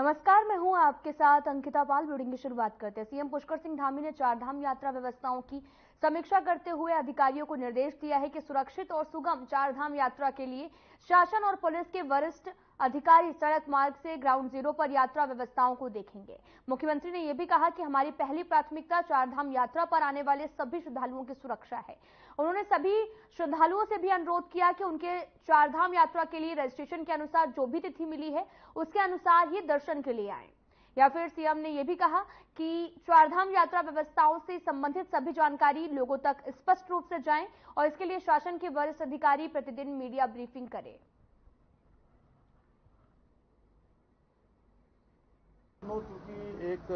नमस्कार, मैं हूं आपके साथ अंकिता पाल। ब्रीडिंग की शुरुआत करते हैं। सीएम पुष्कर सिंह धामी ने चारधाम यात्रा व्यवस्थाओं की समीक्षा करते हुए अधिकारियों को निर्देश दिया है कि सुरक्षित और सुगम चारधाम यात्रा के लिए शासन और पुलिस के वरिष्ठ अधिकारी सड़क मार्ग से ग्राउंड जीरो पर यात्रा व्यवस्थाओं को देखेंगे। मुख्यमंत्री ने यह भी कहा कि हमारी पहली प्राथमिकता चारधाम यात्रा पर आने वाले सभी श्रद्धालुओं की सुरक्षा है। उन्होंने सभी श्रद्धालुओं से भी अनुरोध किया कि उनके चारधाम यात्रा के लिए रजिस्ट्रेशन के अनुसार जो भी तिथि मिली है उसके अनुसार ही दर्शन के लिए आए। या फिर सीएम ने यह भी कहा कि चारधाम यात्रा व्यवस्थाओं से संबंधित सभी जानकारी लोगों तक स्पष्ट रूप से जाए और इसके लिए शासन के वरिष्ठ अधिकारी प्रतिदिन मीडिया ब्रीफिंग करें। चूंकि एक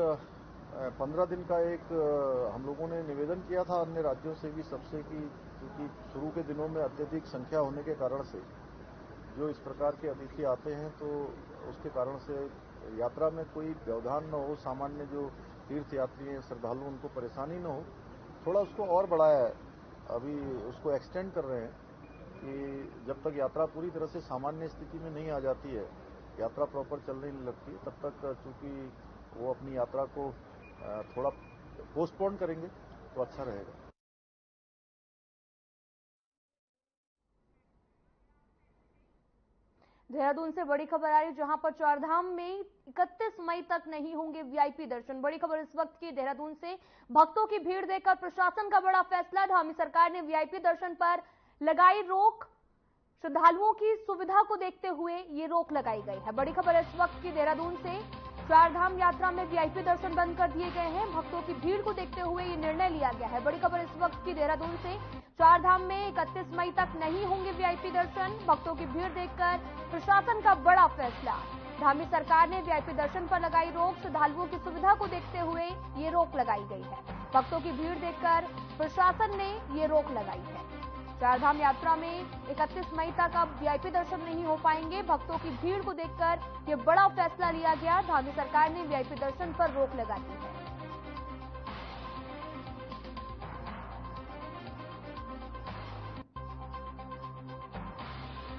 15 दिन का एक हम लोगों ने निवेदन किया था अन्य राज्यों से भी सबसे कि क्योंकि शुरू के दिनों में अत्यधिक संख्या होने के कारण से जो इस प्रकार के अतिथि आते हैं तो उसके कारण से यात्रा में कोई व्यवधान न हो, सामान्य जो तीर्थ यात्री हैं श्रद्धालु उनको परेशानी न हो, थोड़ा उसको और बढ़ाया है। अभी उसको एक्सटेंड कर रहे हैं कि जब तक यात्रा पूरी तरह से सामान्य स्थिति में नहीं आ जाती है, यात्रा प्रॉपर चलने नहीं लगती, तब तक चूंकि वो अपनी यात्रा को थोड़ा पोस्टपोन करेंगे तो अच्छा रहेगा। देहरादून से बड़ी खबर आ रही है, जहां पर चारधाम में 31 मई तक नहीं होंगे वीआईपी दर्शन। बड़ी खबर इस वक्त की देहरादून से। भक्तों की भीड़ देखकर प्रशासन का बड़ा फैसला। धामी सरकार ने वीआईपी दर्शन पर लगाई रोक। श्रद्धालुओं की सुविधा को देखते हुए ये रोक लगाई गई है। बड़ी खबर इस वक्त की देहरादून से। चारधाम यात्रा में वीआईपी दर्शन बंद कर दिए गए हैं। भक्तों की भीड़ को देखते हुए ये निर्णय लिया गया है। बड़ी खबर इस वक्त की देहरादून से। चारधाम में 31 मई तक नहीं होंगे वीआईपी दर्शन। भक्तों की भीड़ देखकर प्रशासन का बड़ा फैसला। धामी सरकार ने वीआईपी दर्शन पर लगाई रोक। श्रद्धालुओं की सुविधा को देखते हुए ये रोक लगाई गई है। भक्तों की भीड़ देखकर प्रशासन ने ये रोक लगाई है। चारधाम यात्रा में 31 मई तक अब वीआईपी दर्शन नहीं हो पाएंगे। भक्तों की भीड़ को देखकर यह बड़ा फैसला लिया गया। धामी सरकार ने वीआईपी दर्शन पर रोक लगा दी है।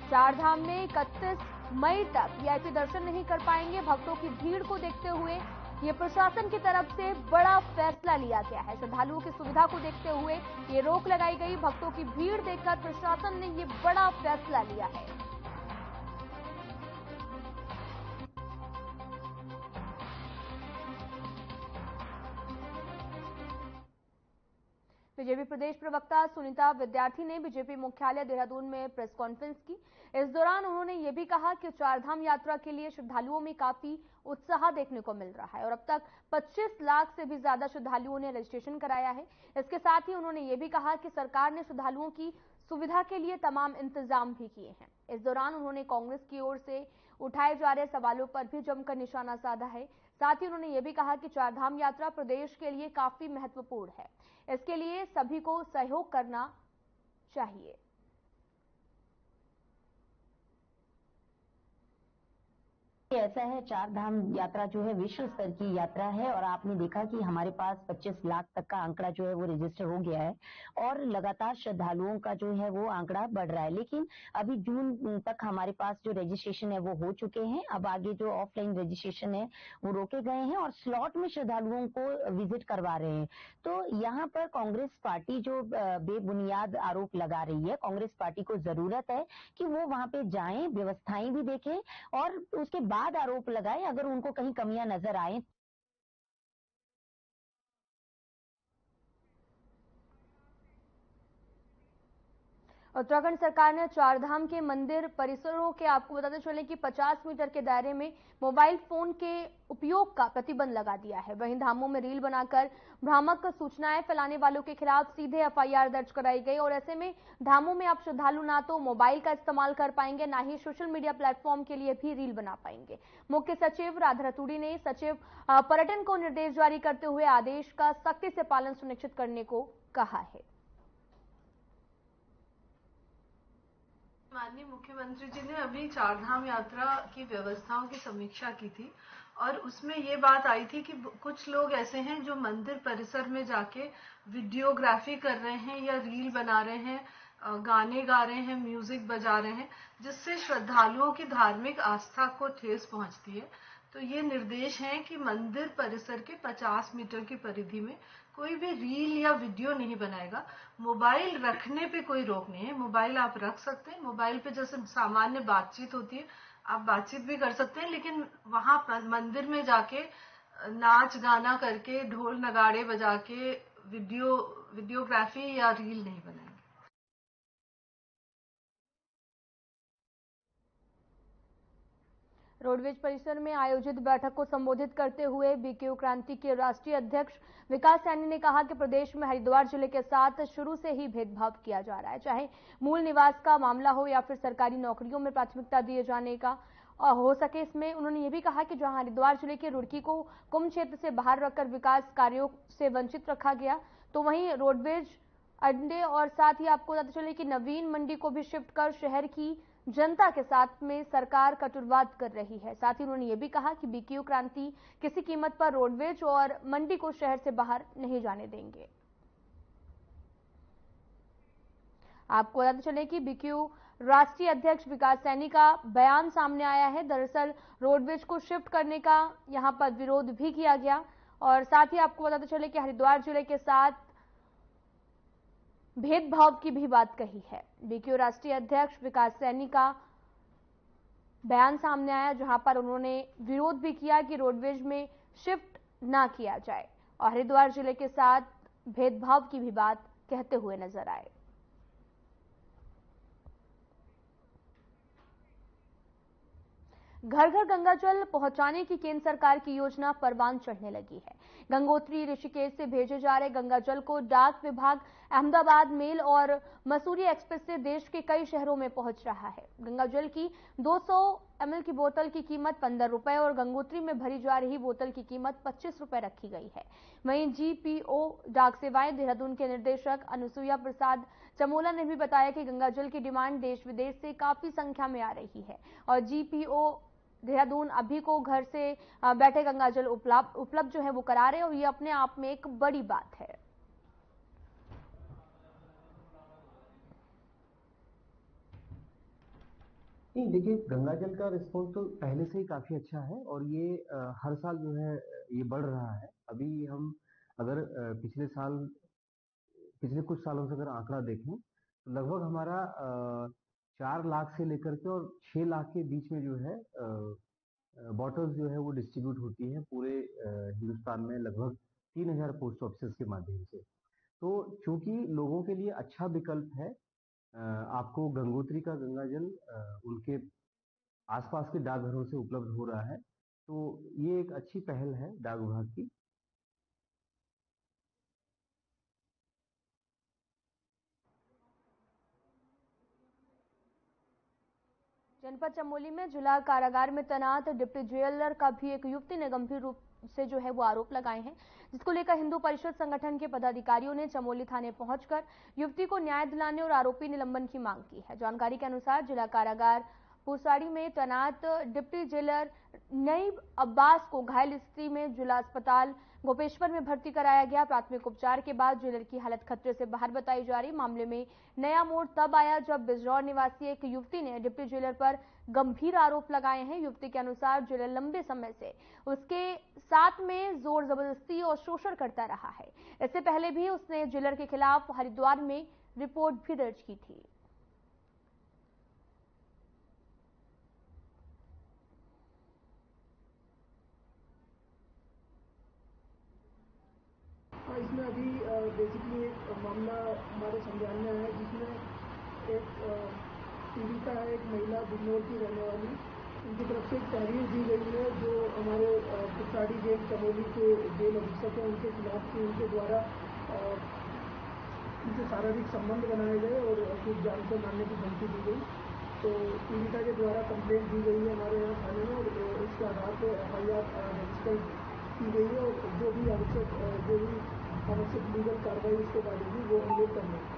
चारधाम में 31 मई तक वीआईपी दर्शन नहीं कर पाएंगे। भक्तों की भीड़ को देखते हुए ये प्रशासन की तरफ से बड़ा फैसला लिया गया है। श्रद्धालुओं की सुविधा को देखते हुए ये रोक लगाई गई। भक्तों की भीड़ देखकर प्रशासन ने ये बड़ा फैसला लिया है। बीजेपी प्रदेश प्रवक्ता सुनीता विद्यार्थी ने बीजेपी मुख्यालय देहरादून में प्रेस कॉन्फ्रेंस की। इस दौरान उन्होंने ये भी कहा कि चारधाम यात्रा के लिए श्रद्धालुओं में काफी उत्साह देखने को मिल रहा है और अब तक 25 लाख से भी ज्यादा श्रद्धालुओं ने रजिस्ट्रेशन कराया है। इसके साथ ही उन्होंने ये भी कहा कि सरकार ने श्रद्धालुओं की सुविधा के लिए तमाम इंतजाम भी किए हैं। इस दौरान उन्होंने कांग्रेस की ओर से उठाए जा रहे सवालों पर भी जमकर निशाना साधा है। साथ ही उन्होंने ये भी कहा कि चारधाम यात्रा प्रदेश के लिए काफी महत्वपूर्ण है। इसके लिए सभी को सहयोग करना चाहिए। ऐसा है, चारधाम यात्रा जो है विश्व स्तर की यात्रा है और आपने देखा कि हमारे पास 25 लाख तक का आंकड़ा जो है वो रजिस्टर हो गया है और लगातार श्रद्धालुओं का जो है वो आंकड़ा बढ़ रहा है। लेकिन अभी जून तक हमारे पास जो रजिस्ट्रेशन है वो हो चुके हैं। अब आगे जो ऑफलाइन रजिस्ट्रेशन है वो रोके गए हैं और स्लॉट में श्रद्धालुओं को विजिट करवा रहे हैं। तो यहाँ पर कांग्रेस पार्टी जो बेबुनियाद आरोप लगा रही है, कांग्रेस पार्टी को जरूरत है कि वो वहां पे जाएं, व्यवस्थाएं भी देखें और उसके बाद आरोप लगाए अगर उनको कहीं कमियां नजर आए। उत्तराखंड सरकार ने चारधाम के मंदिर परिसरों के आपको बताते चले कि 50 मीटर के दायरे में मोबाइल फोन के उपयोग का प्रतिबंध लगा दिया है। वहीं धामों में रील बनाकर भ्रामक सूचनाएं फैलाने वालों के खिलाफ सीधे एफआईआर दर्ज कराई गई और ऐसे में धामों में अब श्रद्धालु ना तो मोबाइल का इस्तेमाल कर पाएंगे, ना ही सोशल मीडिया प्लेटफॉर्म के लिए भी रील बना पाएंगे। मुख्य सचिव राधा रतूड़ी ने सचिव पर्यटन को निर्देश जारी करते हुए आदेश का सख्ती से पालन सुनिश्चित करने को कहा है। माननीय मुख्यमंत्री जी ने अभी चारधाम यात्रा की व्यवस्थाओं की समीक्षा की थी और उसमें ये बात आई थी कि कुछ लोग ऐसे हैं जो मंदिर परिसर में जाके वीडियोग्राफी कर रहे हैं या रील बना रहे हैं, गाने गा रहे हैं, म्यूजिक बजा रहे हैं, जिससे श्रद्धालुओं की धार्मिक आस्था को ठेस पहुंचती है। तो ये निर्देश हैं कि मंदिर परिसर के 50 मीटर की परिधि में कोई भी रील या वीडियो नहीं बनाएगा। मोबाइल रखने पे कोई रोक नहीं है, मोबाइल आप रख सकते हैं। मोबाइल पे जैसे सामान्य बातचीत होती है, आप बातचीत भी कर सकते हैं, लेकिन वहां पर मंदिर में जाके नाच गाना करके, ढोल नगाड़े बजा के वीडियोग्राफी या रील नहीं बनाएंगे। रोडवेज परिसर में आयोजित बैठक को संबोधित करते हुए बीकेयू क्रांति के राष्ट्रीय अध्यक्ष विकास सैनी ने कहा कि प्रदेश में हरिद्वार जिले के साथ शुरू से ही भेदभाव किया जा रहा है, चाहे मूल निवास का मामला हो या फिर सरकारी नौकरियों में प्राथमिकता दिए जाने का हो सके। इसमें उन्होंने ये भी कहा कि जहां हरिद्वार जिले के रुड़की को कुंभ क्षेत्र से बाहर रखकर विकास कार्यों से वंचित रखा गया, तो वहीं रोडवेज अड्डे और साथ ही आपको बताते चले कि नवीन मंडी को भी शिफ्ट कर शहर की जनता के साथ में सरकार कटुरवाद कर रही है। साथ ही उन्होंने ये भी कहा कि बीकेयू क्रांति किसी कीमत पर रोडवेज और मंडी को शहर से बाहर नहीं जाने देंगे। आपको बताते चले कि बीकेयू राष्ट्रीय अध्यक्ष विकास सैनी का बयान सामने आया है। दरअसल रोडवेज को शिफ्ट करने का यहां पर विरोध भी किया गया और साथ ही आपको बताते चले कि हरिद्वार जिले के साथ भेदभाव की भी बात कही है। बीकेयू राष्ट्रीय अध्यक्ष विकास सैनी का बयान सामने आया, जहां पर उन्होंने विरोध भी किया कि रोडवेज में शिफ्ट ना किया जाए और हरिद्वार जिले के साथ भेदभाव की भी बात कहते हुए नजर आए। घर घर गंगा जल पहुंचाने की केंद्र सरकार की योजना परवान चढ़ने लगी है। गंगोत्री ऋषिकेश से भेजे जा रहे गंगा जल को डाक विभाग अहमदाबाद मेल और मसूरी एक्सप्रेस से देश के कई शहरों में पहुंच रहा है। गंगा जल की 200 ml की बोतल की कीमत 15 रुपए और गंगोत्री में भरी जा रही बोतल की कीमत 25 रुपए रखी गई है। वहीं जीपीओ डाक सेवाएं देहरादून के निदेशक अनुसुईया प्रसाद चमोला ने भी बताया कि गंगा जल की डिमांड देश विदेश से काफी संख्या में आ रही है और जीपीओ देहरादून अभी को घर से बैठे गंगा जल उपलब्ध जो है वो करा रहे हैं और ये अपने आप में एक बड़ी बात है। नहीं, देखिए गंगा जल का रिस्पॉन्स तो पहले से ही काफी अच्छा है और ये हर साल जो है ये बढ़ रहा है। अभी हम अगर पिछले कुछ सालों से अगर आंकड़ा देखें तो लगभग हमारा 4 लाख से लेकर के और 6 लाख के बीच में जो है बॉटल्स जो है वो डिस्ट्रीब्यूट होती है पूरे हिंदुस्तान में लगभग 3000 पोस्ट ऑफिस के माध्यम से। तो चूंकि लोगों के लिए अच्छा विकल्प है, आपको गंगोत्री का गंगा जल उनके आसपास के डाकघरों से उपलब्ध हो रहा है, तो ये एक अच्छी पहल है डाक विभाग की। जनपद चमोली में जिला कारागार में तैनात डिप्टी जेलर का भी एक युवती ने गंभीर रूप से जो है वो आरोप लगाए हैं, जिसको लेकर हिंदू परिषद संगठन के पदाधिकारियों ने चमोली थाने पहुंचकर युवती को न्याय दिलाने और आरोपी निलंबन की मांग की है। जानकारी के अनुसार जिला कारागार पुसाड़ी में तैनात डिप्टी जेलर नईब अब्बास को घायल स्थिति में जिला अस्पताल गोपेश्वर में भर्ती कराया गया। प्राथमिक उपचार के बाद जेलर की हालत खतरे से बाहर बताई जा रही। मामले में नया मोड़ तब आया जब बिजनौर निवासी एक युवती ने डिप्टी जेलर पर गंभीर आरोप लगाए हैं। युवती के अनुसार जेलर लंबे समय से उसके साथ में जोर जबरदस्ती और शोषण करता रहा है। इससे पहले भी उसने जेलर के खिलाफ हरिद्वार में रिपोर्ट भी दर्ज की थी। इसमें अभी बेसिकली एक मामला हमारे संज्ञान में है, जिसमें एक पीड़िता है, एक महिला बिजनौर की रहने वाली, उनकी तरफ से एक तहरीर दी गई है जो हमारे पुसाड़ी जेल चमोली के जेल अधीक्षक हैं उनके खिलाफ थी। उनके द्वारा उनसे शारीरिक संबंध बनाए गए और कुछ जान से मारने की धमकी दी गई। तो पीड़िता के द्वारा कंप्लेंट दी गई है हमारे यहाँ थाने में और उसके आधार पर FIR रजिस्टर की गई है और जो भी आवश्यक लीगल कार्रवाई उसके बाद भी वो हम लोग कर रहे हैं।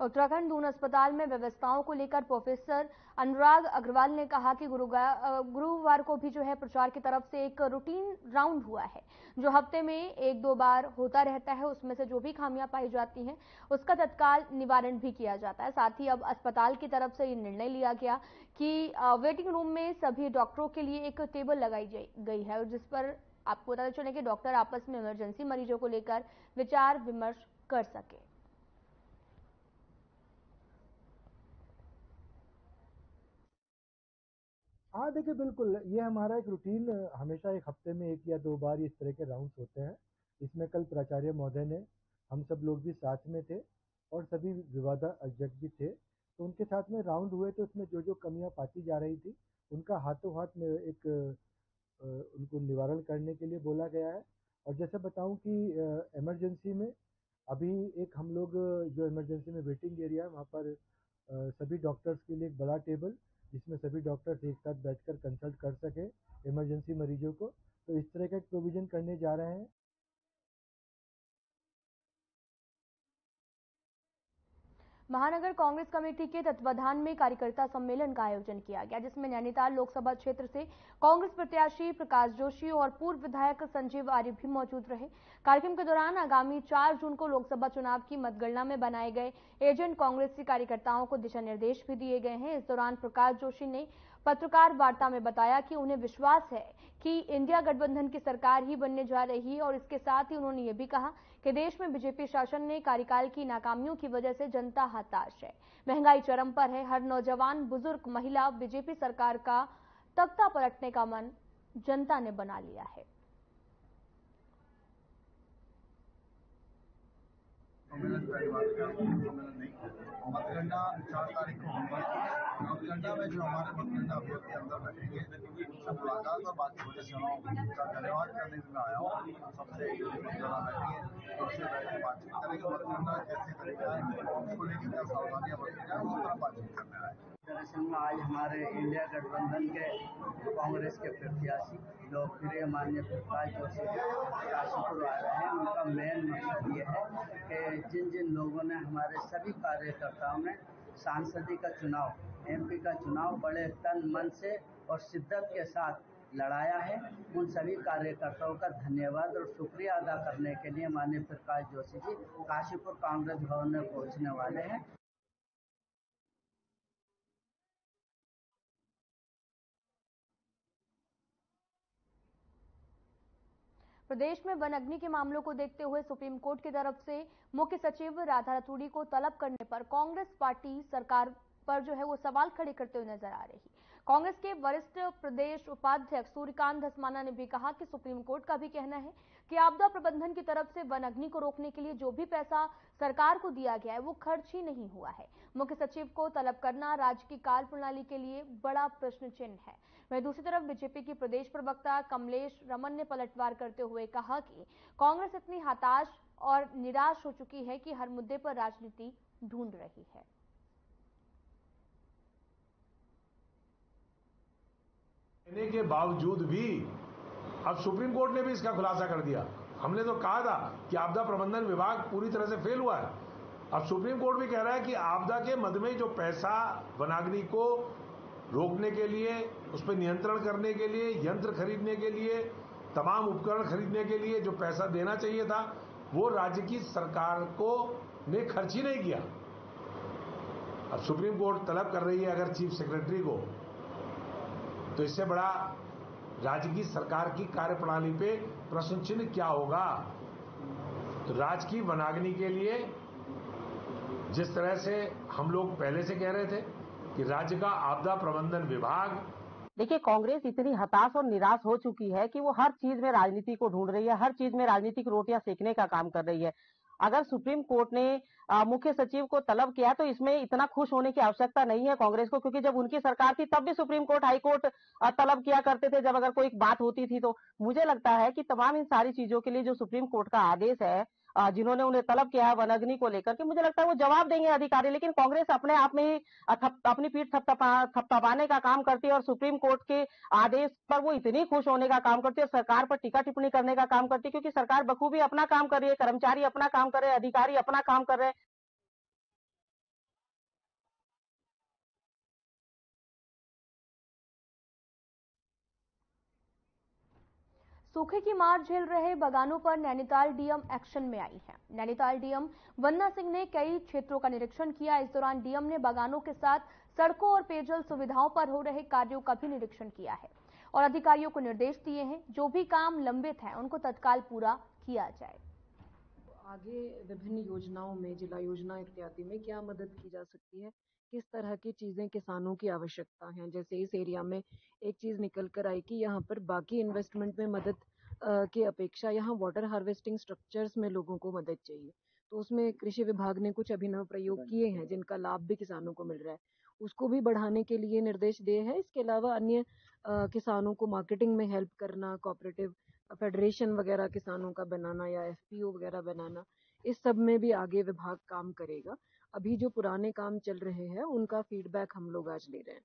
उत्तराखंड दून अस्पताल में व्यवस्थाओं को लेकर प्रोफेसर अनुराग अग्रवाल ने कहा कि गुरुवार को भी जो है प्रचार की तरफ से एक रूटीन राउंड हुआ है जो हफ्ते में 1-2 बार होता रहता है। उसमें से जो भी खामियां पाई जाती हैं उसका तत्काल निवारण भी किया जाता है। साथ ही अब अस्पताल की तरफ से ये निर्णय लिया गया कि वेटिंग रूम में सभी डॉक्टरों के लिए एक टेबल लगाई गई है, जिस पर आपको पता चले कि डॉक्टर आपस में इमरजेंसी मरीजों को लेकर विचार विमर्श कर सके। हाँ देखिए, बिल्कुल ये हमारा एक रूटीन हमेशा एक हफ्ते में 1 या 2 बार इस तरह के राउंड्स होते हैं। इसमें कल प्राचार्य महोदय ने, हम सब लोग भी साथ में थे और सभी विवादास्पद भी थे, तो उनके साथ में राउंड हुए। तो उसमें जो जो कमियां पाती जा रही थी उनका हाथों हाथ में एक उनको निवारण करने के लिए बोला गया है। और जैसे बताऊं कि इमरजेंसी में अभी एक हम लोग जो इमरजेंसी में वेटिंग एरिया है वहाँ पर सभी डॉक्टर्स के लिए एक बड़ा टेबल, जिसमें सभी डॉक्टर्स एक साथ बैठकर कंसल्ट कर सके इमरजेंसी मरीजों को, तो इस तरह का एक प्रोविजन करने जा रहे हैं। महानगर कांग्रेस कमेटी के तत्वाधान में कार्यकर्ता सम्मेलन का आयोजन किया गया, जिसमें नैनीताल लोकसभा क्षेत्र से कांग्रेस प्रत्याशी प्रकाश जोशी और पूर्व विधायक संजीव आर्य भी मौजूद रहे। कार्यक्रम के दौरान आगामी 4 जून को लोकसभा चुनाव की मतगणना में बनाए गए एजेंट कांग्रेसी कार्यकर्ताओं को दिशा निर्देश भी दिए गए हैं। इस दौरान प्रकाश जोशी ने पत्रकार वार्ता में बताया कि उन्हें विश्वास है कि इंडिया गठबंधन की सरकार ही बनने जा रही है और इसके साथ ही उन्होंने ये भी कहा कि देश में बीजेपी शासन ने कार्यकाल की नाकामियों की वजह से जनता हताश है, महंगाई चरम पर है, हर नौजवान, बुजुर्ग, महिला बीजेपी सरकार का तख्ता पलटने का मन जनता ने बना लिया है। मतगणना 4 तारीख को होगा। मतगणना में जो हमारे मतगणना अभ्यर्थी अंदर बैठेंगे, सब मुलाकात और बातचीत के समय का धन्यवाद करने के लिए आया हूँ। सबसे मतगणना बैठी है, उससे बैठ के बातचीत करेंगे। मतगणना कैसे करेगा है, उसको लेकर क्या सावधानियां बरती जाए, उस तरह बातचीत करने आए। दरअसल में आज हमारे इंडिया गठबंधन के कांग्रेस के प्रत्याशी लोकप्रिय माननीय प्रकाश जोशी काशीपुर आ रहे हैं। उनका मेन मकसद ये है कि जिन जिन लोगों ने हमारे सभी कार्यकर्ताओं ने सांसदी का चुनाव, एमपी का चुनाव बड़े तन मन से और शिद्दत के साथ लड़ाया है, उन सभी कार्यकर्ताओं का धन्यवाद और शुक्रिया अदा करने के लिए माननीय प्रकाश जोशी जी काशीपुर कांग्रेस भवन में पहुंचने वाले हैं। प्रदेश में वन अग्नि के मामलों को देखते हुए सुप्रीम कोर्ट की तरफ से मुख्य सचिव राधा रतूड़ी को तलब करने पर कांग्रेस पार्टी सरकार पर जो है वो सवाल खड़े करते हुए नजर आ रही। कांग्रेस के वरिष्ठ प्रदेश उपाध्यक्ष सूर्यकांत धस्माना ने भी कहा कि सुप्रीम कोर्ट का भी कहना है कि आपदा प्रबंधन की तरफ से वन अग्नि को रोकने के लिए जो भी पैसा सरकार को दिया गया है वो खर्च ही नहीं हुआ है। मुख्य सचिव को तलब करना राज्य की कार्य प्रणाली के लिए बड़ा प्रश्न चिन्ह है। वहीं दूसरी तरफ बीजेपी की प्रदेश प्रवक्ता कमलेश रमन ने पलटवार करते हुए कहा कि कांग्रेस इतनी हताश और निराश हो चुकी है कि हर मुद्दे पर राजनीति ढूंढ रही है। कहने के बावजूद भी अब सुप्रीम कोर्ट ने भी इसका खुलासा कर दिया। हमने तो कहा था कि आपदा प्रबंधन विभाग पूरी तरह से फेल हुआ है। अब सुप्रीम कोर्ट भी कह रहा है कि आपदा के मद में जो पैसा वनाग्नि को रोकने के लिए, उस पर नियंत्रण करने के लिए, यंत्र खरीदने के लिए, तमाम उपकरण खरीदने के लिए जो पैसा देना चाहिए था वो राज्य की सरकार को ने खर्च ही नहीं किया। अब सुप्रीम कोर्ट तलब कर रही है अगर चीफ सेक्रेटरी को, तो इससे बड़ा राज्य की सरकार की कार्यप्रणाली पे प्रश्न चिन्ह क्या होगा। तो राज्य की वनाग्नि के लिए जिस तरह से हम लोग पहले से कह रहे थे कि राज्य का आपदा प्रबंधन विभाग, देखिए कांग्रेस इतनी हताश और निराश हो चुकी है कि वो हर चीज में राजनीति को ढूंढ रही है, हर चीज में राजनीतिक रोटियां सेकने का काम कर रही है। अगर सुप्रीम कोर्ट ने मुख्य सचिव को तलब किया तो इसमें इतना खुश होने की आवश्यकता नहीं है कांग्रेस को, क्योंकि जब उनकी सरकार थी तब भी सुप्रीम कोर्ट, हाई कोर्ट तलब किया करते थे जब अगर कोई बात होती थी। तो मुझे लगता है कि तमाम इन सारी चीजों के लिए जो सुप्रीम कोर्ट का आदेश है, जिन्होंने उन्हें तलब किया है वन अग्नि को लेकर के, मुझे लगता है वो जवाब देंगे अधिकारी। लेकिन कांग्रेस अपने आप में ही अपनी पीठ थपथपाने का काम करती है और सुप्रीम कोर्ट के आदेश पर वो इतनी खुश होने का काम करती है, सरकार पर टीका टिप्पणी करने का काम करती है, क्योंकि सरकार बखूबी अपना काम कर रही है, कर्मचारी अपना काम कर रहे हैं, अधिकारी अपना काम कर रहे हैं। सूखे की मार झेल रहे बागानों पर नैनीताल डीएम एक्शन में आई है। नैनीताल डीएम वंदना सिंह ने कई क्षेत्रों का निरीक्षण किया। इस दौरान डीएम ने बागानों के साथ सड़कों और पेयजल सुविधाओं पर हो रहे कार्यों का भी निरीक्षण किया है और अधिकारियों को निर्देश दिए हैं जो भी काम लंबित है उनको तत्काल पूरा किया जाए। आगे विभिन्न योजनाओं में, जिला योजना इत्यादि में क्या मदद की जा सकती है, किस तरह की चीजें किसानों की आवश्यकता है। जैसे इस एरिया में एक चीज निकल कर आई कि यहाँ पर बाकी इन्वेस्टमेंट में मदद की अपेक्षा यहाँ वाटर हार्वेस्टिंग स्ट्रक्चर्स में लोगों को मदद चाहिए, तो उसमें कृषि विभाग ने कुछ अभिनव प्रयोग किए हैं जिनका लाभ भी किसानों को मिल रहा है, उसको भी बढ़ाने के लिए निर्देश दिए हैं। इसके अलावा अन्य किसानों को मार्केटिंग में हेल्प करना, कोऑपरेटिव फेडरेशन वगैरह किसानों का बनाना या एफपीओ वगैरह बनाना, इस सब में भी आगे विभाग काम करेगा। अभी जो पुराने काम चल रहे हैं उनका फीडबैक हम लोग आज ले रहे हैं।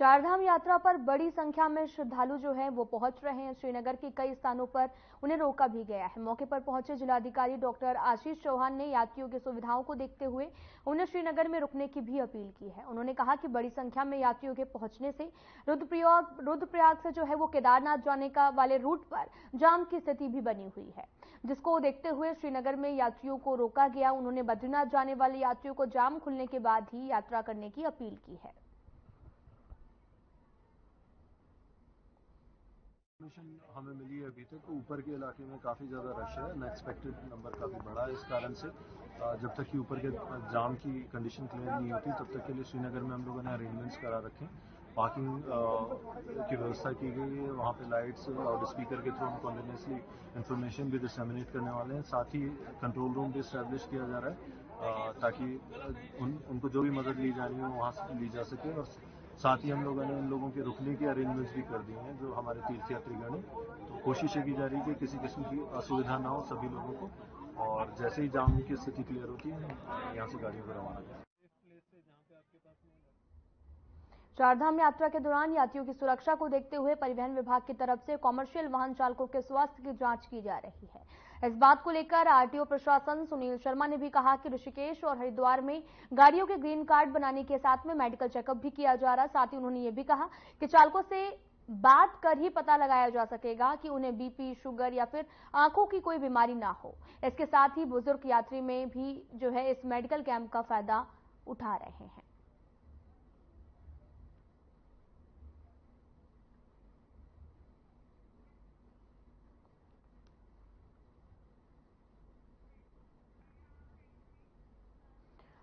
चारधाम यात्रा पर बड़ी संख्या में श्रद्धालु जो हैं वो पहुंच रहे हैं। श्रीनगर के कई स्थानों पर उन्हें रोका भी गया है। मौके पर पहुंचे जिलाधिकारी डॉक्टर आशीष चौहान ने यात्रियों की सुविधाओं को देखते हुए उन्हें श्रीनगर में रुकने की भी अपील की है। उन्होंने कहा कि बड़ी संख्या में यात्रियों के पहुंचने से रुद्रप्रयाग से जो है वो केदारनाथ जाने का वाले रूट पर जाम की स्थिति भी बनी हुई है, जिसको देखते हुए श्रीनगर में यात्रियों को रोका गया। उन्होंने बद्रीनाथ जाने वाले यात्रियों को जाम खुलने के बाद ही यात्रा करने की अपील की है। हमें मिली है अभी तक तो ऊपर के इलाके में काफ़ी ज़्यादा रश है, अनएक्सपेक्टेड नंबर काफ़ी बड़ा है। इस कारण से जब तक कि ऊपर के जाम की कंडीशन क्लियर नहीं होती तब तक के लिए श्रीनगर में हम लोगों ने अरेंजमेंट्स करा रखे। पार्किंग की व्यवस्था की गई है, वहाँ पे लाइट्स लाउड स्पीकर के थ्रू हम कॉन्टिन्यूसली इंफॉर्मेशन भी डिसेमिनेट करने वाले हैं। साथ ही कंट्रोल रूम भी इस्टेब्लिश किया जा रहा है ताकि उनको जो भी मदद ली जानी हो वहाँ से ली जा सके। और साथ ही हम लोगों ने इन लोगों के रुकने की अरेंजमेंट्स भी कर दिए हैं जो हमारे तीर्थयात्रीगण हैं। तो कोशिश ये की जा रही है कि किसी किस्म की असुविधा ना हो सभी लोगों को, और जैसे ही जाम की स्थिति क्लियर होती है यहाँ से गाड़ियों को रवाना करें। चारधाम यात्रा के दौरान यात्रियों की सुरक्षा को देखते हुए परिवहन विभाग की तरफ से कॉमर्शियल वाहन चालकों के स्वास्थ्य की जांच की जा रही है। इस बात को लेकर आरटीओ प्रशासन सुनील शर्मा ने भी कहा कि ऋषिकेश और हरिद्वार में गाड़ियों के ग्रीन कार्ड बनाने के साथ में मेडिकल चेकअप भी किया जा रहा। साथ ही उन्होंने ये भी कहा कि चालकों से बात कर ही पता लगाया जा सकेगा कि उन्हें बीपी, शुगर या फिर आंखों की कोई बीमारी ना हो। इसके साथ ही बुजुर्ग यात्री में भी जो है इस मेडिकल कैंप का फायदा उठा रहे हैं।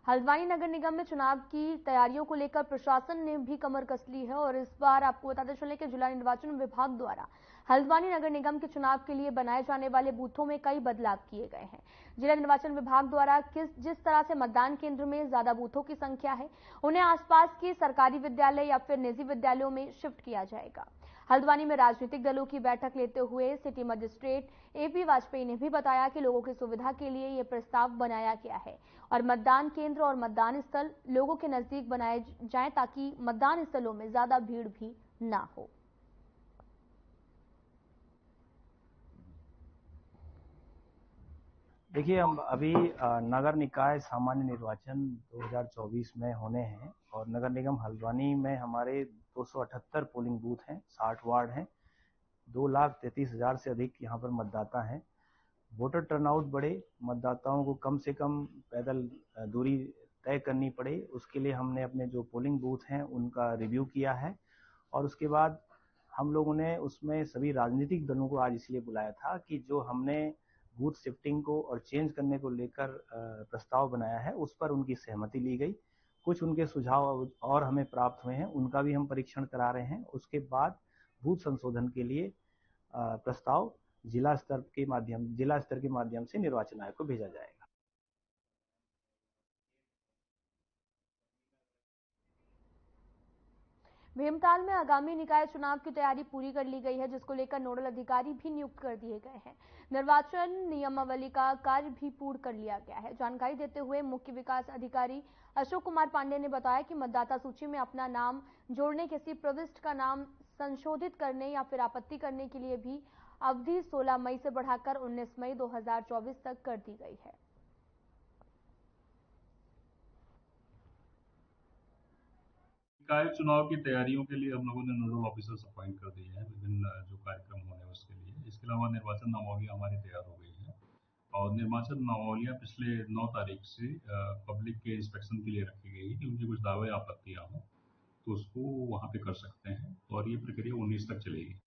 हल्द्वानी नगर निगम में चुनाव की तैयारियों को लेकर प्रशासन ने भी कमर कस ली है और इस बार आपको बताते चलें कि जिला निर्वाचन विभाग द्वारा हल्द्वानी नगर निगम के चुनाव के लिए बनाए जाने वाले बूथों में कई बदलाव किए गए हैं। जिला निर्वाचन विभाग द्वारा जिस तरह से मतदान केंद्र में ज्यादा बूथों की संख्या है उन्हें आसपास के सरकारी विद्यालय या फिर निजी विद्यालयों में शिफ्ट किया जाएगा। हल्द्वानी में राजनीतिक दलों की बैठक लेते हुए सिटी मजिस्ट्रेट एपी वाजपेयी ने भी बताया कि लोगों की सुविधा के लिए ये प्रस्ताव बनाया गया है और मतदान केंद्र और मतदान स्थल लोगों के नजदीक बनाए जाएं ताकि मतदान स्थलों में ज्यादा भीड़ भी ना हो। देखिए, हम अभी नगर निकाय सामान्य निर्वाचन 2024 में होने हैं और नगर निगम हल्द्वानी में हमारे 278 पोलिंग बूथ हैं, 60 वार्ड हैं, 2,33,000 से अधिक यहाँ पर मतदाता हैं। वोटर टर्नआउट बढ़े, मतदाताओं को कम से कम पैदल दूरी तय करनी पड़े, उसके लिए हमने अपने जो पोलिंग बूथ हैं उनका रिव्यू किया है और उसके बाद हम लोगों ने उसमें सभी राजनीतिक दलों को आज इसलिए बुलाया था कि जो हमने बूथ शिफ्टिंग को और चेंज करने को लेकर प्रस्ताव बनाया है उस पर उनकी सहमति ली गई। कुछ उनके सुझाव और हमें प्राप्त हुए हैं, उनका भी हम परीक्षण करा रहे हैं। उसके बाद बूथ संशोधन के लिए प्रस्ताव जिला स्तर के माध्यम से निर्वाचन आयोग को भेजा जाएगा। भीमताल में आगामी निकाय चुनाव की तैयारी पूरी कर ली गई है, जिसको लेकर नोडल अधिकारी भी नियुक्त कर दिए गए हैं। निर्वाचन नियमावली का कार्य भी पूर्ण कर लिया गया है। जानकारी देते हुए मुख्य विकास अधिकारी अशोक कुमार पांडे ने बताया कि मतदाता सूची में अपना नाम जोड़ने, किसी प्रविष्ट का नाम संशोधित करने या फिर आपत्ति करने के लिए भी अवधि 16 मई से बढ़ाकर 19 मई 2024 तक कर दी गई है। निकाय चुनाव की तैयारियों के लिए हम लोगों ने नोडल ऑफिसर्स अपॉइंट कर दिए हैं विभिन्न जो कार्यक्रम होने हैं उसके लिए। इसके अलावा निर्वाचन नामावलियां हमारी तैयार हो गई हैं और निर्वाचन नामावलियां पिछले 9 तारीख से पब्लिक के इंस्पेक्शन के लिए रखी गई कि उनके कुछ दावे आपत्तियां हों तो उसको वहाँ पे कर सकते हैं और ये प्रक्रिया 19 तक चलेगी।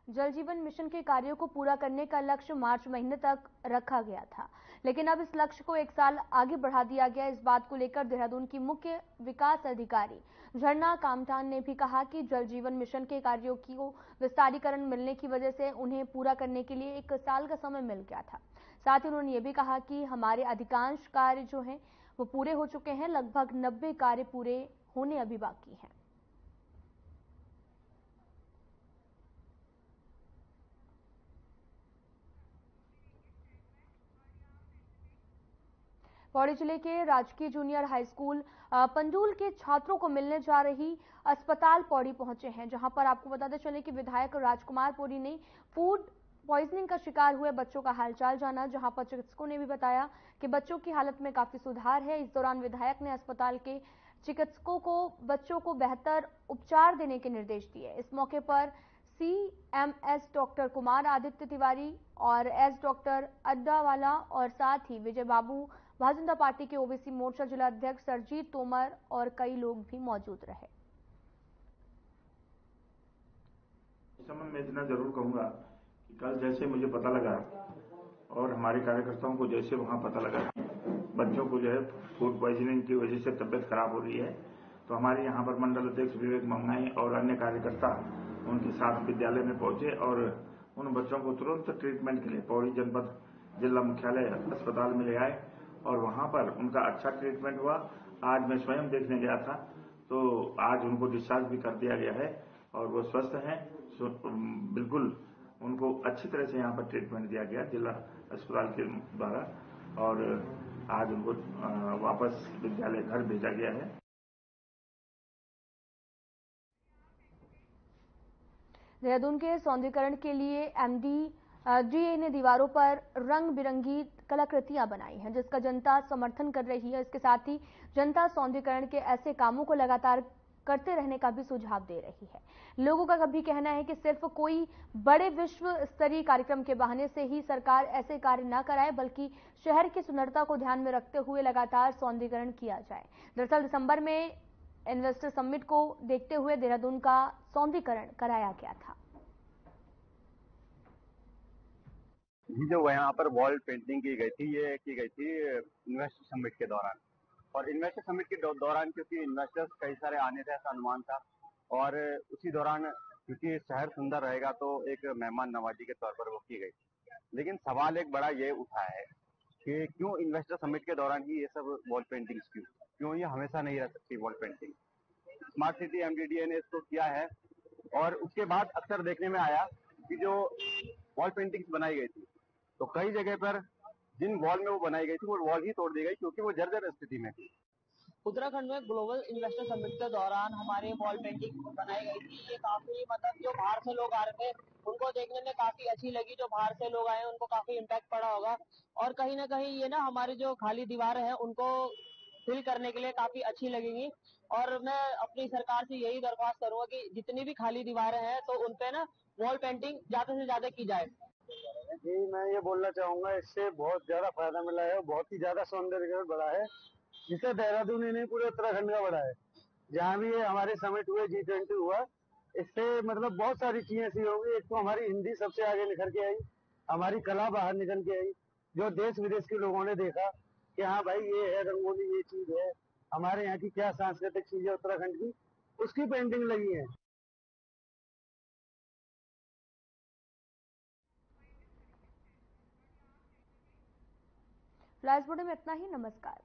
जल जीवन मिशन के कार्यों को पूरा करने का लक्ष्य मार्च महीने तक रखा गया था, लेकिन अब इस लक्ष्य को 1 साल आगे बढ़ा दिया गया। इस बात को लेकर देहरादून की मुख्य विकास अधिकारी झरना कामठान ने भी कहा कि जल जीवन मिशन के कार्यों की विस्तारीकरण मिलने की वजह से उन्हें पूरा करने के लिए 1 साल का समय मिल गया था। साथ ही उन्होंने ये भी कहा कि हमारे अधिकांश कार्य जो हैं वो पूरे हो चुके हैं, लगभग 90 कार्य पूरे होने अभी बाकी हैं। पौड़ी जिले के राजकीय जूनियर हाई स्कूल पंजूल के छात्रों को मिलने जा रही अस्पताल पौड़ी पहुंचे हैं, जहां पर आपको बताते चले कि विधायक राजकुमार पौड़ी ने फूड पॉइजनिंग का शिकार हुए बच्चों का हालचाल जाना, जहां पर चिकित्सकों ने भी बताया कि बच्चों की हालत में काफी सुधार है। इस दौरान विधायक ने अस्पताल के चिकित्सकों को बच्चों को बेहतर उपचार देने के निर्देश दिए। इस मौके पर CMS डॉक्टर कुमार आदित्य तिवारी और एस डॉक्टर अड्डावाला और साथ ही विजय बाबू, भारतीय जनता पार्टी के ओबीसी मोर्चा जिला अध्यक्ष सरजीत तोमर और कई लोग भी मौजूद रहे। इस समय मैं इतना जरूर कहूंगा कि कल जैसे मुझे पता लगा और हमारे कार्यकर्ताओं को जैसे वहां पता लगा बच्चों को जो है फूड पॉइजनिंग की वजह से तबियत खराब हो रही है, तो हमारे यहाँ पर मंडल अध्यक्ष विवेक मंगाई और अन्य कार्यकर्ता उनके साथ विद्यालय में पहुंचे और उन बच्चों को तुरंत ट्रीटमेंट के लिए पौड़ी जनपद जिला मुख्यालय अस्पताल में ले आए और वहां पर उनका अच्छा ट्रीटमेंट हुआ। आज मैं स्वयं देखने गया था तो आज उनको डिस्चार्ज भी कर दिया गया है और वो स्वस्थ हैं। बिल्कुल उनको अच्छी तरह से यहाँ पर ट्रीटमेंट दिया गया जिला अस्पताल के द्वारा और आज उनको वापस विद्यालय घर भेजा गया है। देहरादून के सौंदर्यीकरण के लिए MDDA ने दीवारों पर रंग बिरंगी कलाकृतियां बनाई हैं, जिसका जनता समर्थन कर रही है। इसके साथ ही जनता सौंदर्यीकरण के ऐसे कामों को लगातार करते रहने का भी सुझाव दे रही है। लोगों का भी कहना है कि सिर्फ कोई बड़े विश्व स्तरीय कार्यक्रम के बहाने से ही सरकार ऐसे कार्य न कराए, बल्कि शहर की सुंदरता को ध्यान में रखते हुए लगातार सौंदर्यीकरण किया जाए। दरअसल दिसंबर में इन्वेस्टर समिट को देखते हुए देहरादून का सौंदर्यीकरण कराया गया था। जो यहाँ पर वॉल पेंटिंग की गई थी, ये की गई थी इन्वेस्टर समिट के दौरान। और इन्वेस्टर समिट के दौरान क्योंकि इन्वेस्टर्स कई सारे आने थे ऐसा अनुमान था और उसी दौरान क्योंकि शहर सुंदर रहेगा तो एक मेहमान नवाजी के तौर पर वो की गई। लेकिन सवाल एक बड़ा ये उठा है कि क्यों इन्वेस्टर समिट के दौरान ही ये सब वॉल पेंटिंग्स क्यों ये हमेशा नहीं रह सकती wall painting. Smart city MDDA ने इसको किया है और उसके बाद अक्सर देखने में आया कि जो वॉल पेंटिंग्स बनाई गई थी तो कई जगह पर जिन वॉल में वो बनाई गई थी वो वॉल ही तोड़ दी गई क्योंकि वो जर्जर स्थिति में थी। उत्तराखंड में ग्लोबल इन्वेस्टर समिट के दौरान हमारे वॉल पेंटिंग बनाई गई थी। ये काफी जो बाहर से लोग आ रहे थे उनको देखने में काफी अच्छी लगी। जो बाहर से लोग आए उनको काफी इम्पैक्ट पड़ा होगा और कहीं ना कहीं ये ना हमारी जो खाली दीवारें हैं उनको फिल करने के लिए काफी अच्छी लगेंगी। और मैं अपनी सरकार से यही दरख्वास्त करूंगा कि जितनी भी खाली दीवारें हैं तो उनपे ना वॉल पेंटिंग ज्यादा से ज्यादा की जाए। जी मैं ये बोलना चाहूंगा इससे बहुत ज्यादा फायदा मिला है, बहुत ही ज्यादा सौंदर्यीकरण बढ़ा है, जिससे देहरादून ही नहीं पूरे उत्तराखंड का बढ़ा है। जहाँ भी ये हमारे समिट हुए G20 हुआ, इससे मतलब बहुत सारी चीजें ऐसी होंगी। एक तो हमारी हिंदी सबसे आगे निखर के आई, हमारी कला बाहर निकल के आई, जो देश विदेश के लोगों ने देखा कि हाँ भाई ये है रंगोली, ये चीज है, हमारे यहाँ की क्या सांस्कृतिक चीज है उत्तराखंड की, उसकी पेंटिंग लगी है। फ्लैश बोर्ड में इतना ही। नमस्कार।